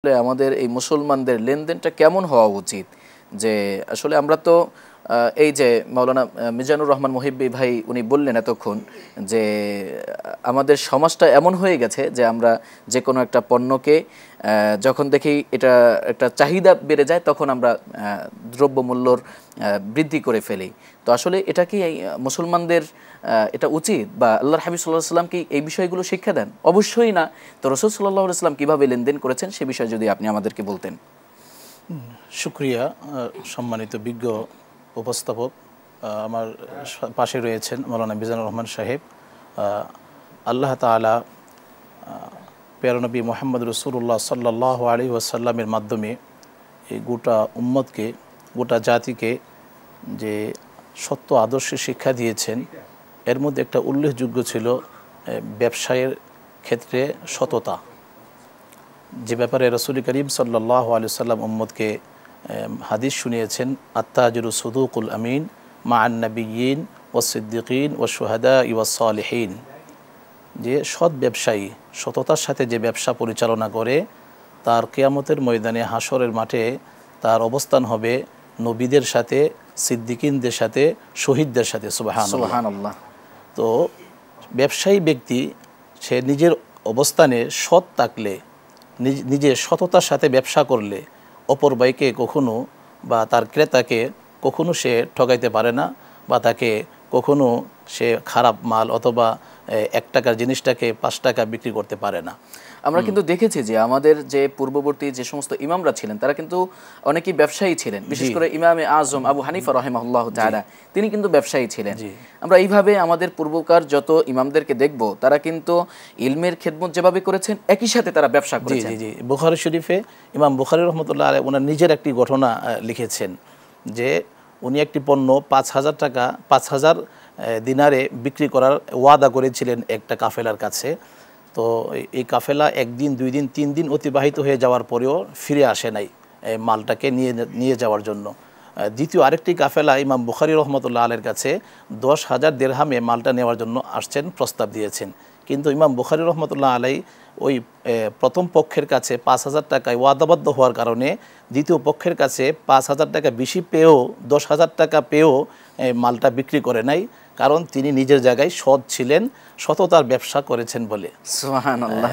আমাদের এই মুসলমানদের লেনদেনটা কেমন হওয়া উচিত? যে আসলে আমরা তো এই যে মাওলানা মিজানুর রহমান মুহিব্বি ভাই উনি বললেন এতক্ষণ যে আমাদের সমাজটা এমন হয়ে গেছে যে আমরা যে কোনো একটা পণ্যকে যখন দেখি এটা একটা চাহিদা বেড়ে যায় তখন আমরা দ্রব্যমূল্যর বৃদ্ধি করে ফেলি। তো আসলে এটা কি মুসলমানদের এটা উচিত, বা আল্লাহর হাবিব সাল্লাল্লাহু আলাইহি ওয়াসাল্লাম কি এই বিষয়গুলো শিক্ষা দেন? অবশ্যই না। তো রাসূল সাল্লাল্লাহু আলাইহি ওয়াসাল্লাম কীভাবে লেনদেন করেছেন সে বিষয়ে যদি আপনি আমাদেরকে বলতেন। শুকরিয়া। সম্মানিত বিজ্ঞ উপস্থাপক আমার পাশে রয়েছেন মাওলানা মিজানুর রহমান সাহেব। আল্লাহ তাআলা প্যারা নবী মুহাম্মদ রাসূলুল্লাহ সাল্লাল্লাহু আলাইহি ওয়াসাল্লামের মাধ্যমে এই গোটা উম্মতকে, গোটা জাতিকে যে সত্য আদর্শে শিক্ষা দিয়েছেন, এর মধ্যে একটা উল্লেখযোগ্য ছিল ব্যবসায়ের ক্ষেত্রে সততা, যে ব্যাপারে রাসূল করিম সাল্লাল্লাহু আলাইহি ওয়াসাল্লাম উম্মতকে হাদিস শুনিয়েছেন, আত্তাজিরু সুদুকুল আমিন মা'আন নাবিয়্যিন ওয়াস সিদ্দিকিন ওয়াশ শুহাদা ওয়াস সালিহিন, যে সৎ ব্যবসায়ী সততার সাথে যে ব্যবসা পরিচালনা করে তার কিয়ামতের ময়দানে হাসরের মাঠে তার অবস্থান হবে নবীদের সাথে, সিদ্দিকিনদের সাথে, শহীদদের সাথে। সুবহানাল্লাহ। তো ব্যবসায়ী ব্যক্তি সে নিজের অবস্থানে সৎ থাকলে, নিজের সততার সাথে ব্যবসা করলে অপর ভাইকে কখনো বা তার ক্রেতাকে কখনো সে ঠকাইতে পারে না, বা তাকে কখনো সে খারাপ মাল অথবা 1 টাকার জিনিসটাকে 5 টাকা বিক্রি করতে পারে না। আমরা কিন্তু দেখেছি যে আমাদের যে পূর্ববর্তী যে সমস্ত ইমামরা ছিলেন তারা কিন্তু অনেকেই ব্যবসায়ী ছিলেন, বিশেষ করে ইমামে আজম আবু হানিফা রাহিমাহুল্লাহু তাআলা তিনি কিন্তু ব্যবসায়ী ছিলেন। আমরা এইভাবে আমাদের পূর্বকার যত ইমামদেরকে দেখব তারা কিন্তু ইলমের খেদমত যেভাবে করেছেন একই সাথে তারা ব্যবসা করেছেন। জি, বুখারী শরীফে ইমাম বুখারী রাহমাতুল্লাহ আলাইহি ওনার নিজের একটি ঘটনা লিখেছেন যে উনি একটি পণ্য 5000 টাকা 5000 দিনারে বিক্রি করার ওয়াদা করেছিলেন একটা কাফেলার কাছে। তো এই কাফেলা 1 দিন 2 দিন 3 দিন অতিবাহিত হয়ে যাওয়ার পরেও ফিরে আসে নাই মালটাকে নিয়ে যাওয়ার জন্য। দ্বিতীয় আরেকটি কাফেলা ইমাম বুখারী রাহমাতুল্লাহ আলাইহির কাছে 10,000 দিরহামে মালটা নেওয়ার জন্য আসছেন, প্রস্তাব দিয়েছেন। কিন্তু ইমাম বুখারী রাহমাতুল্লাহ আলাইহি ওই প্রথম পক্ষের কাছে 5000 টাকায় ওয়াদাবদ্ধ হওয়ার কারণে দ্বিতীয় পক্ষের কাছে 5000 টাকা বেশি পেয়েও 10,000 টাকা পেয়েও মালটা বিক্রি করে নাই, কারণ তিনি নিজের জায়গায় সৎ ছিলেন, সততার ব্যবসা করেছেন বলে। সুবহানাল্লাহ।